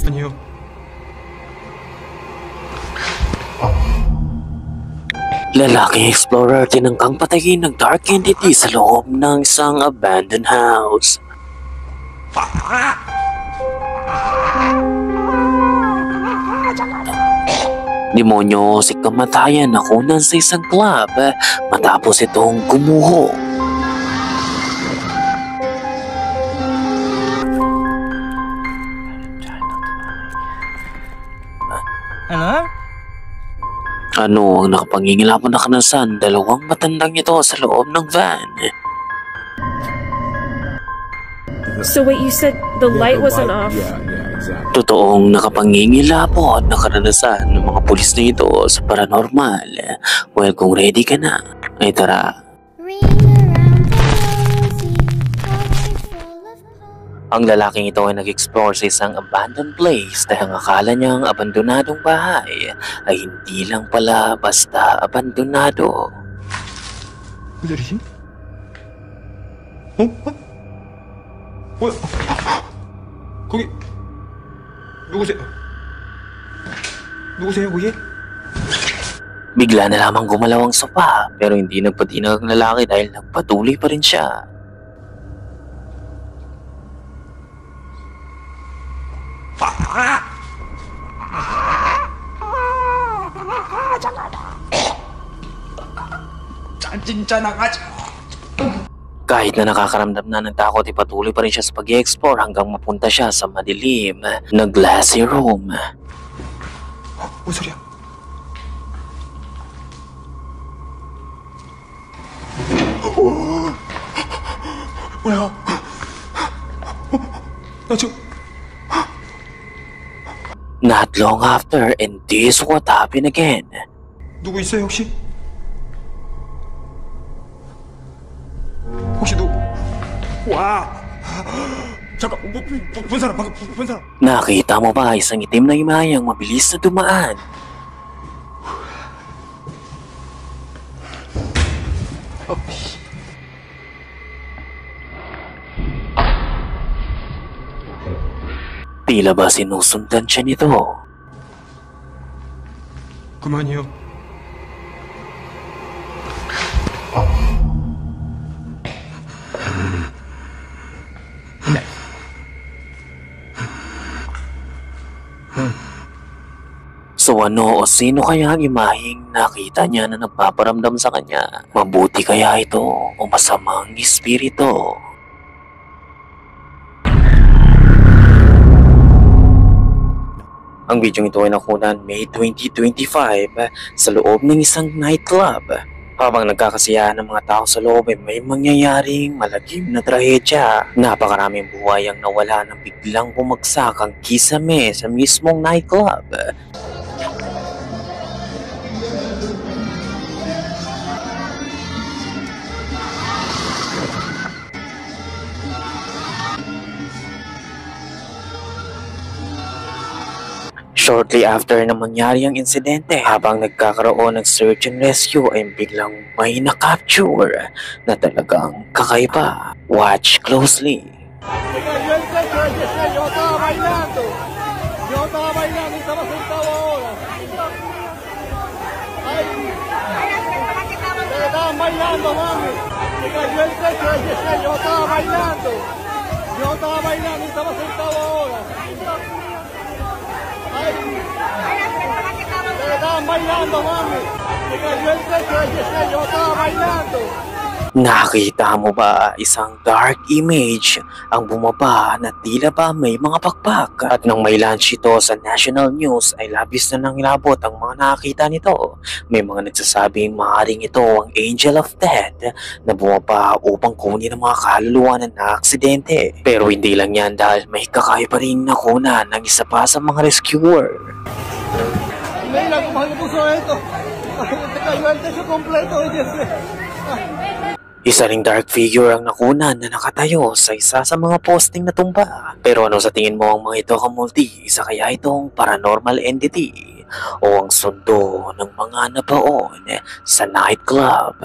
아니요. Lalaking explorer tinangkang patayin ng dark entity sa loob ng isang abandoned house. Demonyo si kamatayan na kunan sa isang club matapos itong gumuho. Hello? Ano ang nakapangingilapon na kanasan dalawang matandang ito sa loob ng van. So wait, you said the light wasn't off? Yeah, exactly. Totoong nakapangingilapon na karanasan ng mga pulis na ito sa paranormal. Well, kung ready ka na, ay tara. Ang lalaking ito ay nag-explore sa isang abandoned place dahil ang akala niyang abandonadong bahay ay hindi lang pala basta abandonado. 기다리지? 어? 뭐야? 거기 누구세요? 누구세요 거기? Bigla na lamang gumalaw ang sopa pero hindi nagpatinag ang lalaki dahil nagpatuloy pa rin siya. 진짜 나가자. Kahit na nakakaramdam na ng takot, ipatuloy pa rin siya sa pag-i-explore hanggang mapunta siya sa madilim na glassy room. 뭔 소리야? 뭐야? 나 지금 Not long after, and this what happened again. 누구 있어요 혹시? 혹시 누구? 와! 잠깐 본 사람 방금 본 사람. Nakita mo ba isang itim na imayang mabilis na dumaan? Tila ba sinusundan siya nito? 그만이요. So ano o sino kaya ang imaheng nakita niya na nagpaparamdam sa kanya? Mabuti kaya ito o masamang espiritu? Ang video ito ay nakunan May 2025 sa loob ng isang nightclub. Habang nagkakasiyahan ng mga tao sa loob ay may mangyayaring malagim na trahedya. Napakaraming buhay ang nawala nang biglang bumagsak ang kisame sa mismong nightclub. Shortly after na mangyari ang insidente, habang nagkakaroon ng search and rescue ay biglang may na-capture na talagang kakaiba. Watch closely. Nakita mo ba isang dark image ang bumaba na tila ba may mga pakpak? At nang may launch ito sa national news ay labis na nang inabot ang mga nakakita nito. May mga nagsasabing maaaring ito ang Angel of Death na bumaba upang kunin ang mga kaluluwa na naaksidente. Pero hindi lang yan dahil may kakaiba ring nakuna ng isa pa sa mga rescuer. Isa ring dark figure ang nakunan na nakatayo sa isa sa mga posting na tumba. Pero ano sa tingin mo ang mga ito, Kamulti? Isa kaya itong paranormal entity o ang sundo ng mga nabaon sa nightclub?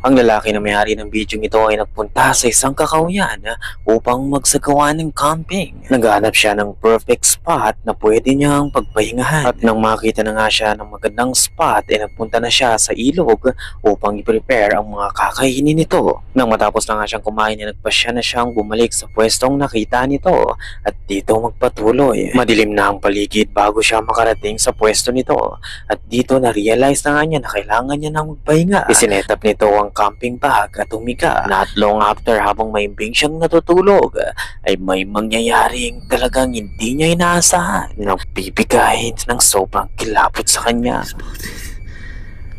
Ang lalaki na may-ari ng video ito ay nagpunta sa isang kakauyan upang magsagawa ng camping. Naghanap siya ng perfect spot na pwede niyang pagpahingahan. At nang makita na nga siya ng magandang spot ay nagpunta na siya sa ilog upang i-prepare ang mga kakainin nito. Nang matapos na nga siyang kumain ay nagpasya na siyang bumalik sa pwestong nakita nito at dito magpatuloy. Madilim na ang paligid bago siya makarating sa pwesto nito at dito na-realize na nga niya na kailangan niya nang magpahinga. Isinetap nito ang camping bag at humiga. Not long after, habang maimbing siyang natutulog ay may mangyayaring talagang hindi niya inaasahan na bibigay ng sobrang kilabot sa kanya.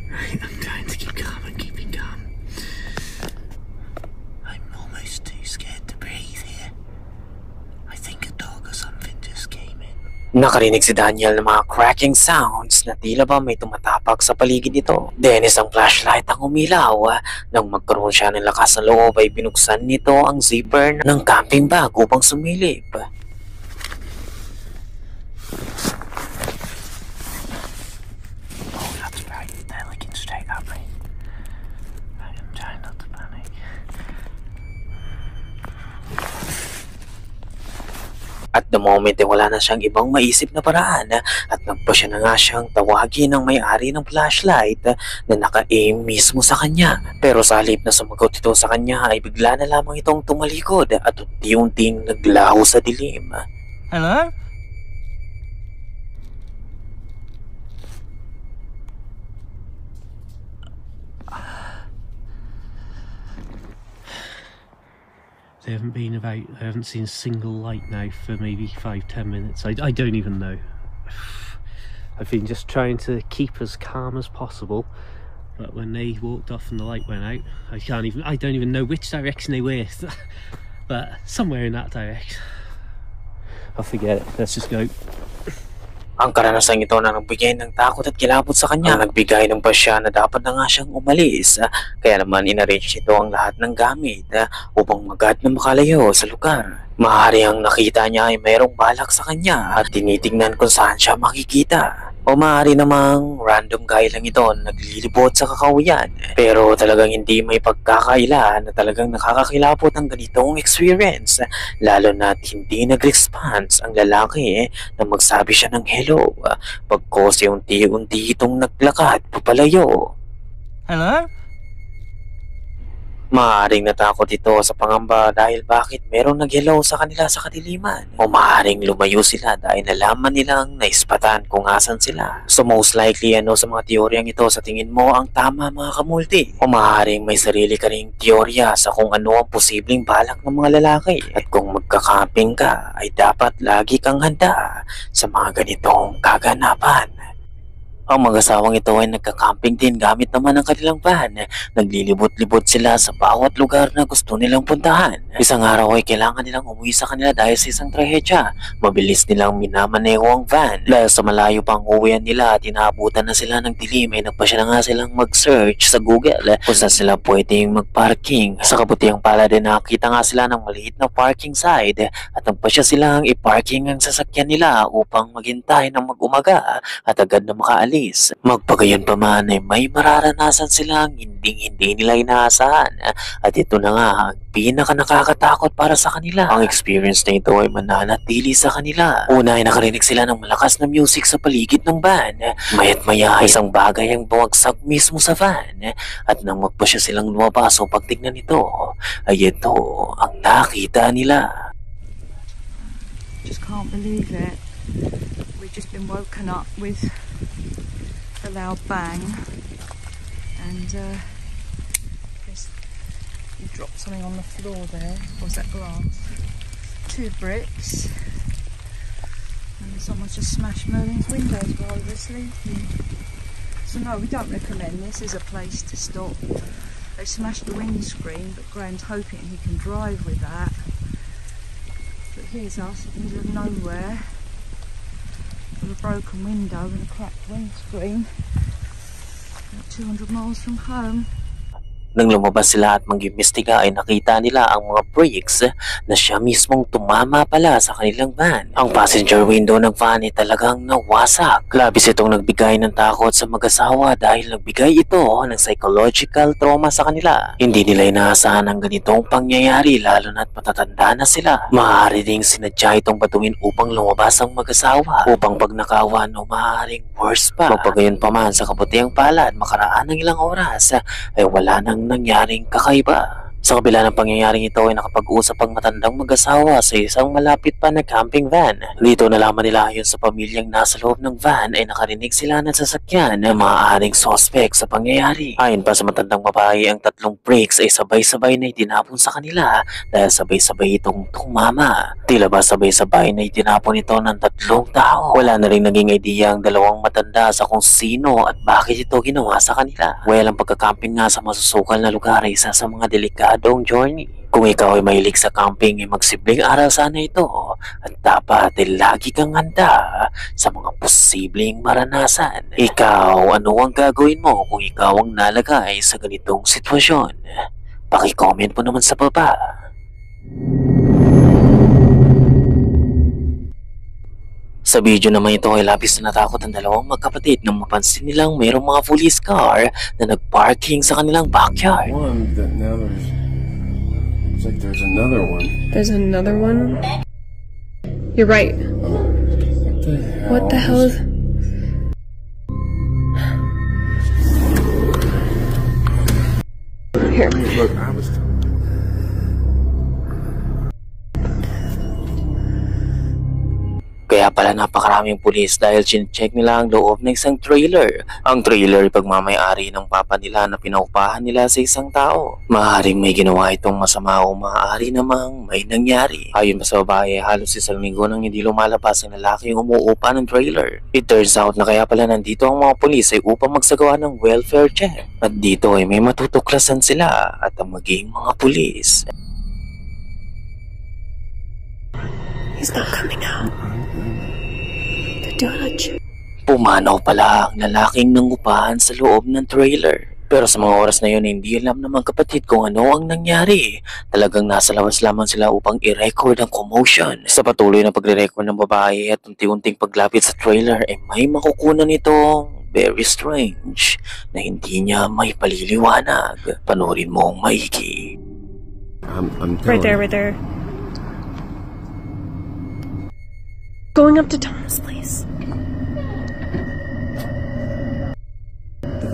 Right, I'm trying to keep calm and keeping calm. I'm almost too scared to breathe here. I think a dog or something just came in. Nakarinig si Daniel ng mga cracking sounds na tila ba may tumatapak sa paligid nito. Then isang flashlight ang umilaw. Nang magkaroon siya ng lakas ng loob ay binuksan nito ang zipper ng camping bag upang sumilip. Oh, that's right. They're looking straight at me. I'm trying not to panic. At the moment ay wala na siyang ibang maisip na paraan at nagpasya na nga siyang tawagin ng may-ari ng flashlight na naka-aim mismo sa kanya. Pero sa halip na sumagot ito sa kanya ay bigla na lamang itong tumalikod at unti-unting naglaho sa dilim. Hello? They haven't been about, I haven't seen a single light now for maybe 5-10 minutes. I don't even know. I've been just trying to keep as calm as possible, but when they walked off and the light went out, I don't even know which direction they were, but somewhere in that direction. I'll forget it, let's just go. Ang karanasang ito na nagbigay ng takot at kilabot sa kanya. Nagbigay ng pasya na dapat na nga siyang umalis. Kaya naman inarrange ito ang lahat ng gamit upang magad na makalayo sa lugar. Maaari ang nakita niya ay mayroong balak sa kanya at tinitingnan kung saan siya makikita. O maaari namang random guy lang ito na naglilibot sa kakauyan. Pero talagang hindi may pagkakaila na talagang nakakakilabot ang ganitong experience. Lalo na't hindi nag-response ang lalaki na magsabi siya ng hello. Pagkos unti-unti itong naglakad papalayo. Hello? Maaaring natakot ito sa pangamba dahil bakit merong nag-hello sa kanila sa kadiliman. O maaaring lumayo sila dahil nalaman nilang naispatan kung asan sila. So most likely sa mga teoryang ito sa tingin mo ang tama mga kamulti? O maaaring may sarili ka ring teorya sa kung ano ang posibleng balak ng mga lalaki. At kung magkakamping ka ay dapat lagi kang handa sa mga ganitong kaganapan. Ang mag-asawang ito ay nagka-camping din gamit naman ang kanilang van. Naglilibot-libot sila sa bawat lugar na gusto nilang puntahan. Isang araw ay kailangan nilang umuwi sa kanila dahil sa isang trahedya. Mabilis nilang minamaneho ang van. Dahil sa malayo pang uwian nila at inaabutan na sila ng dilim ay nagpasya na nga silang mag-search sa Google kung saan sila pwedeng mag-parking. Sa kabutihang palad ay nakakita nga sila ng maliit na parking side at nagpasya silang i-parking ang sasakyan nila upang maghintay ng mag-umaga at agad na makaalis. Magpagayon pa man ay may mararanasan silang hindi nila inaasahan at ito na nga ang pinaka nakakatakot para sa kanila. Ang experience na ito ay mananatili sa kanila. Una ay nakarinig sila ng malakas na music sa paligid ng van. Maya't maya isang bagay ang bumagsak mismo sa van at nang magpasya silang lumabas o pagtignan nito ay ito ang nakita nila. Just can't believe it. We've just been woken up with a loud bang, and guess you dropped something on the floor there. Or was that glass? 2 bricks, and someone's just smashed Merlin's windows while we were sleeping. So no, we don't recommend this as a place to stop. They smashed the windscreen, but Graham's hoping he can drive with that. But here's us in the middle of nowhere with a broken window and a cracked windscreen, about 200 miles from home. Nang lumabas sila at mag-imbestiga ay nakita nila ang mga bricks na siya mismong tumama pala sa kanilang van. Ang passenger window ng van ay talagang nawasak. Labis itong nagbigay ng takot sa mag-asawa dahil nagbigay ito ng psychological trauma sa kanila. Hindi nila inaasahan ang ganitong pangyayari lalo na't matatanda na sila. Maaari ding sinadya itong batuin upang lumabas ang mag-asawa upang pagnakawan o maaaring worse pa. Magpagayon pa man sa kabutiang palad makaraan ng ilang oras ay wala nang nangyaring kakaiba. Sa kabila ng pangyayaring ito ay nakapag-usap ang matandang mag-asawa sa isang malapit pa na camping van. Dito nalaman nila ayon sa pamilyang nasa loob ng van ay nakarinig sila ng sasakyan na maaaring suspect sa pangyayari. Ayon pa sa matandang babae, ang 3 bricks ay sabay-sabay na itinapon sa kanila dahil sabay-sabay itong tumama. Tila ba sabay-sabay na itinapon ito ng 3 tao. Wala na rin naging idea ang 2 matanda sa kung sino at bakit ito ginawa sa kanila. Well, ang pagka-camping nga sa masusukal na lugar ay isa sa mga delikadong journey. Kung ikaw ay mahilig sa camping ay magsibling aral sana ito at dapat ay lagi kang handa sa mga posibleng maranasan. Ikaw, ano ang gagawin mo kung ikaw ang nalagay sa ganitong sitwasyon? Paki-comment mo naman sa baba. Sa video naman ito ay labis na natakot ang 2 magkapatid nang mapansin nilang mayroong mga police car na nagparking sa kanilang backyard. Looks like there's another one. There's another one? You're right. What the hell is... Here. Look, I was... Kaya pala napakaraming pulis dahil chinecheck nila ang loob ng isang trailer. Ang trailer ay pagmamayari ng papa nila na pinaupahan nila sa isang tao. Maaaring may ginawa itong masama o maaari namang may nangyari. Ayon pa sa babae, halos 1 linggo nang hindi lumalabas ang lalaki yung umuupa ng trailer. It turns out na kaya pala nandito ang mga pulis ay upang magsagawa ng welfare check. At dito ay may matutuklasan sila at ang maging mga pulis. He's not coming out. They're doing a check. Pumanaw pala ang lalaking nangupahan sa loob ng trailer. Pero sa mga oras na yun, hindi alam ng mga kapatid kung ano ang nangyari. Talagang nasa labas lamang sila upang i-record ang commotion. Sa patuloy na pagre-record ng babae at unti-unting paglapit sa trailer ay may makukunan itong very strange na hindi niya may paliliwanag. Panoorin mo ang maigi. Right there. Going up to Tom's place.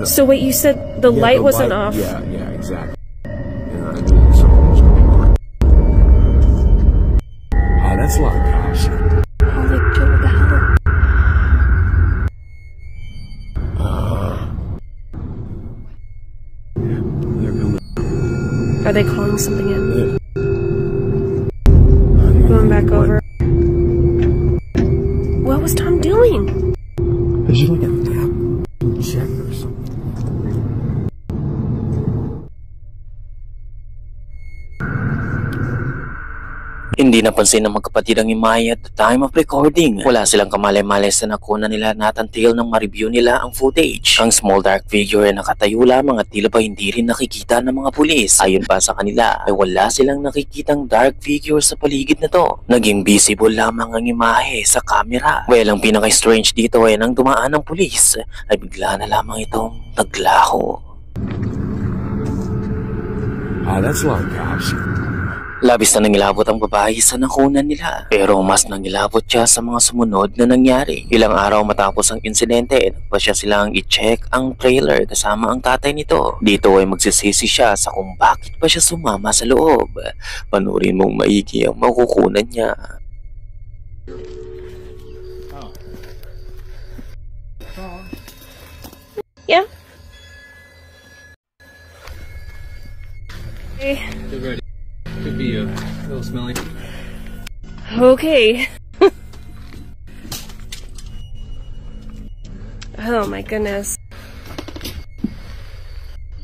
So wait, you said the light wasn't off? Yeah, exactly. And I knew something was going on. Oh, that's a lot of cops. Holy shit, what the hell? They're coming. Are they calling something in? Going back over. What was Tom doing? Did you look at the map? Check or something? Hindi napansin ng magkapatid ang imahe at the time of recording. Wala silang kamalay-malay sa nakunan nila not until nang ma-review nila ang footage. Ang small dark figure ay nakatayo lamang at tila ba hindi rin nakikita ng mga pulis. Ayon pa sa kanila ay wala silang nakikitang dark figure sa paligid na to. Naging visible lamang ang imahe sa camera. Well, ang pinaka-strange dito ay nang dumaan ng pulis ay bigla na lamang itong naglaho. Oh, that's a lot of cops. Labis na nangilabot ang babae sa nakunan nila. Pero mas nangilabot siya sa mga sumunod na nangyari. Ilang araw matapos ang insidente, nagpa siya silang i-check ang trailer kasama ang tatay nito. Dito ay magsisisi siya sa kung bakit pa siya sumama sa loob. Panurin mong maigi ang makukunan niya. Yeah? Get ready. Could be a little smelly. Okay. Oh my goodness.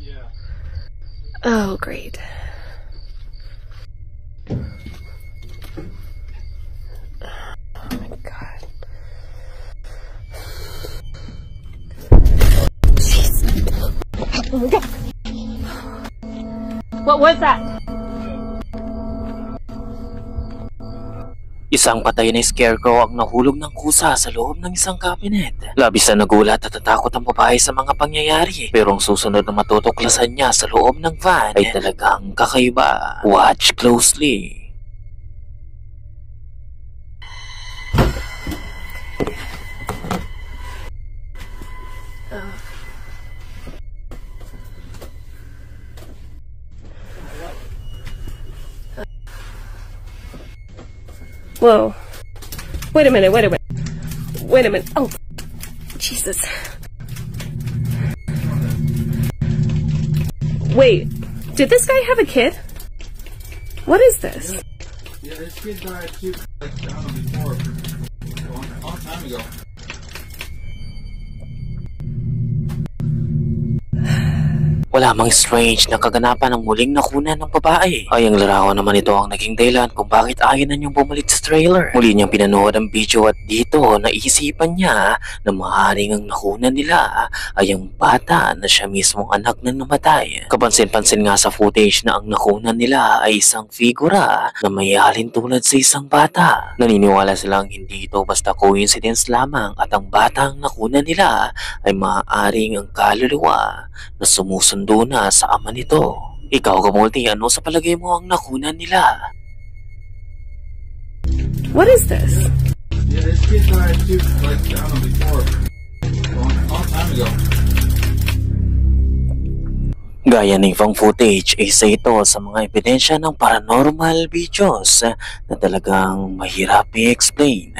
Yeah. Oh, great. Oh my god. Jeez. Oh my god. What was that? Isang patay na scarecrow ang nahulog ng kusa sa loob ng isang cabinet. Labis na nagulat at natakot ang babae sa mga pangyayari. Pero ang susunod na matutuklasan niya sa loob ng van ay talagang kakaiba. Watch closely. Whoa. Wait a minute. Oh, Jesus. Wait, did this guy have a kid? What is this? Yeah, this kid died too, like, I don't know, before. A long time ago. Wala mang strange na kaganapan ng muling nakunan ng babae. Ay ang larawan naman ito ang naging dahilan kung bakit ayaw na niyang bumalik sa trailer. Muli niyang pinanood ang video at dito naisipan niya na maaaring ang nakunan nila ay ang bata na siya mismong anak na namatay. Kapansin-pansin nga sa footage na ang nakunan nila ay isang figura na may halin tulad sa isang bata. Naniniwala silang hindi ito basta coincidence lamang at ang bata ang nakunan nila ay maaaring ang kaluluwa na sumusundo na sa ama nito. Ikaw, Kamulti, ano sa palagay mo ang nakunan nila? What is this? Yeah, this kid died too, like, I don't know, before. A long time ago. Gaya ng ibang footage, isa ito sa mga ebidensya ng paranormal videos na talagang mahirap i-explain.